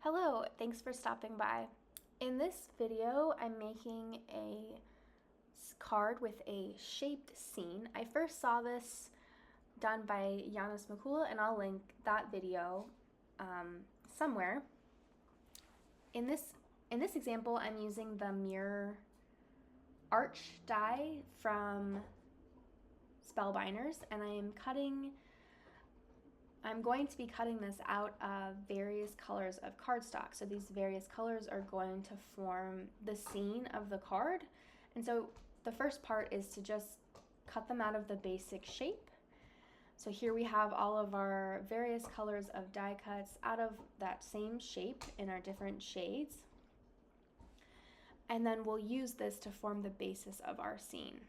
Hello, thanks for stopping by. In this video, I'm making a card with a shaped scene. I first saw this done by Yana and I'll link that video somewhere. In this example, I'm using the mirror arch die from Spellbinders, and I'm going to be cutting this out of various colors of cardstock. So these various colors are going to form the scene of the card. And so the first part is to just cut them out of the basic shape. So here we have all of our various colors of die cuts out of that same shape in our different shades. And then we'll use this to form the basis of our scene.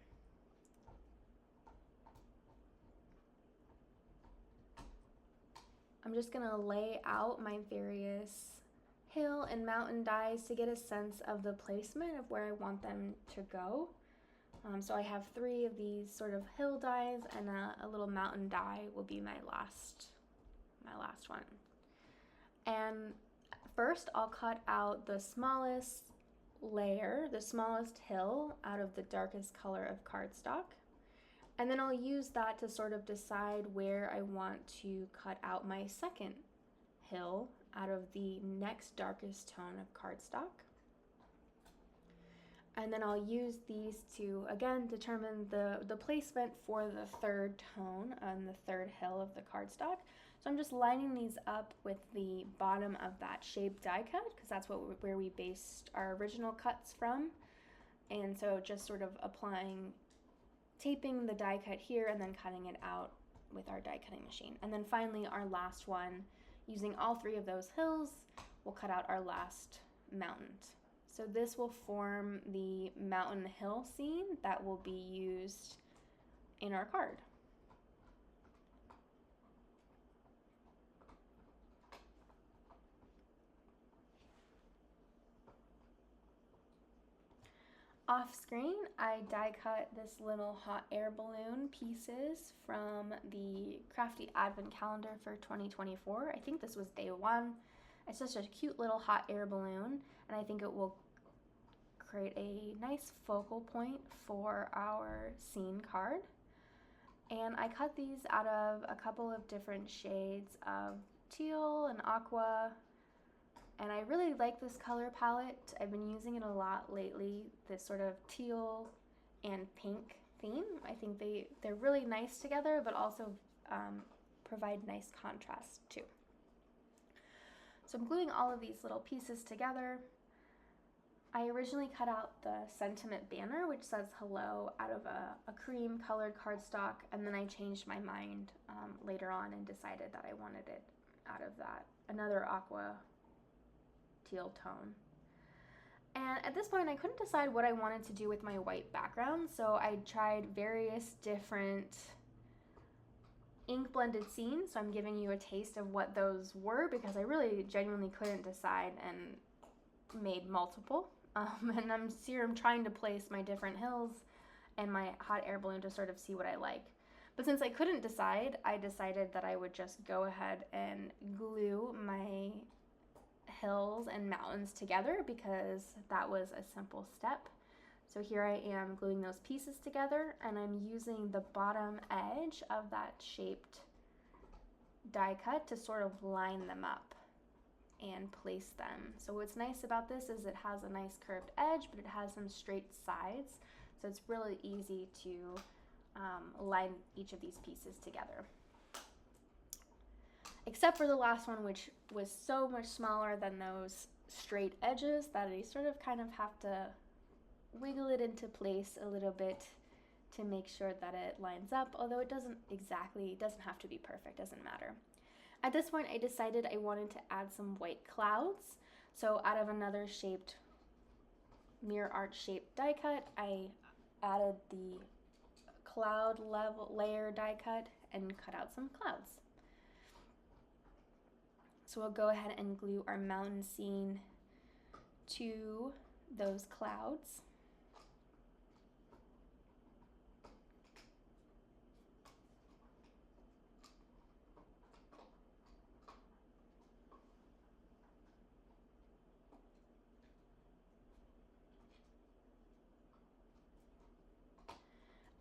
I'm just gonna lay out my various hill and mountain dies to get a sense of the placement of where I want them to go. So I have 3 of these sort of hill dies, and a little mountain die will be my last one. And first I'll cut out the smallest layer, the smallest hill out of the darkest color of cardstock. And then I'll use that to sort of decide where I want to cut out my second hill out of the next darkest tone of cardstock. And then I'll use these to, again, determine the placement for the third tone on the third hill of the cardstock. So I'm just lining these up with the bottom of that shaped die cut, because that's where we based our original cuts from. And so just sort of taping the die cut here and then cutting it out with our die cutting machine. And then finally our last one, using all 3 of those hills, we'll cut out our last mountain. So this will form the mountain hill scene that will be used in our card. Off screen, I die cut this little hot air balloon pieces from the Crafty Advent Calendar for 2024. I think this was day 1. It's just a cute little hot air balloon, and I think it will create a nice focal point for our scene card. And I cut these out of a couple of different shades of teal and aqua. And I really like this color palette. I've been using it a lot lately, this sort of teal and pink theme. I think they're really nice together, but also provide nice contrast too. So I'm gluing all of these little pieces together. I originally cut out the sentiment banner, which says hello, out of a cream colored cardstock, and then I changed my mind later on and decided that I wanted it out of another aqua teal tone. And at this point I couldn't decide what I wanted to do with my white background, so I tried various different ink blended scenes. So I'm giving you a taste of what those were, because I really genuinely couldn't decide and made multiple. And I'm trying to place my different hills and my hot air balloon to sort of see what I like. But since I couldn't decide, I decided that I would just go ahead and glue my hills and mountains together, because that was a simple step. So here I am gluing those pieces together, and I'm using the bottom edge of that shaped die cut to sort of line them up and place them. So what's nice about this is it has a nice curved edge, but it has some straight sides, so it's really easy to line each of these pieces together. Except for the last one, which was so much smaller than those straight edges that I sort of kind of have to wiggle it into place a little bit to make sure that it lines up, although it doesn't have to be perfect, doesn't matter. At this point I decided I wanted to add some white clouds, so out of another shaped mirror art shaped die cut, I added the cloud layer die cut and cut out some clouds. So we'll go ahead and glue our mountain scene to those clouds.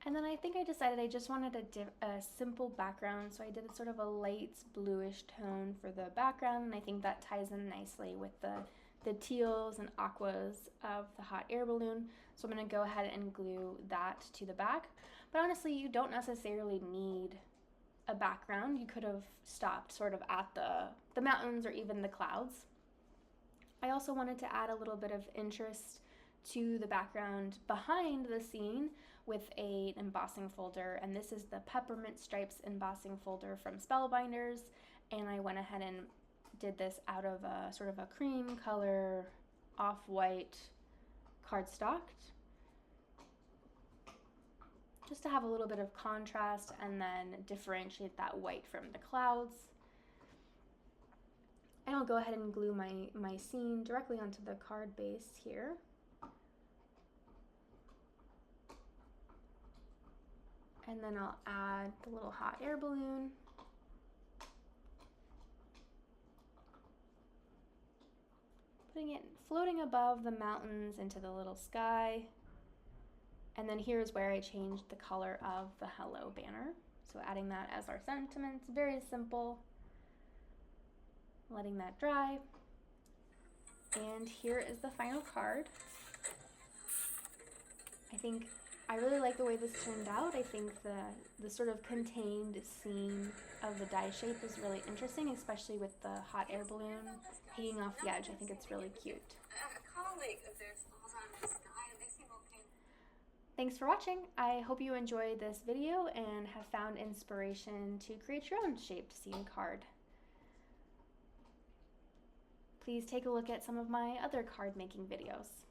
And then I think I decided I just wanted a simple background, so I did sort of a light bluish tone for the background, and I think that ties in nicely with the teals and aquas of the hot air balloon. So I'm going to go ahead and glue that to the back. But honestly, you don't necessarily need a background. You could have stopped sort of at the mountains or even the clouds. I also wanted to add a little bit of interest to the background behind the scene with an embossing folder, and this is the Peppermint Stripes embossing folder from Spellbinders, and I went ahead and did this out of a sort of a cream color off-white cardstock, just to have a little bit of contrast and then differentiate that white from the clouds. And I'll go ahead and glue my scene directly onto the card base here. And then I'll add the little hot air balloon. Putting it floating above the mountains into the little sky. And then here's where I changed the color of the hello banner. So adding that as our sentiments, very simple. Letting that dry. And here is the final card. I really like the way this turned out. I think the sort of contained scene of the die shape is really interesting, especially with the hot air balloon hanging off the edge. I think it's really cute. Thanks for watching. I hope you enjoyed this video and have found inspiration to create your own shaped scene card. Please take a look at some of my other card making videos.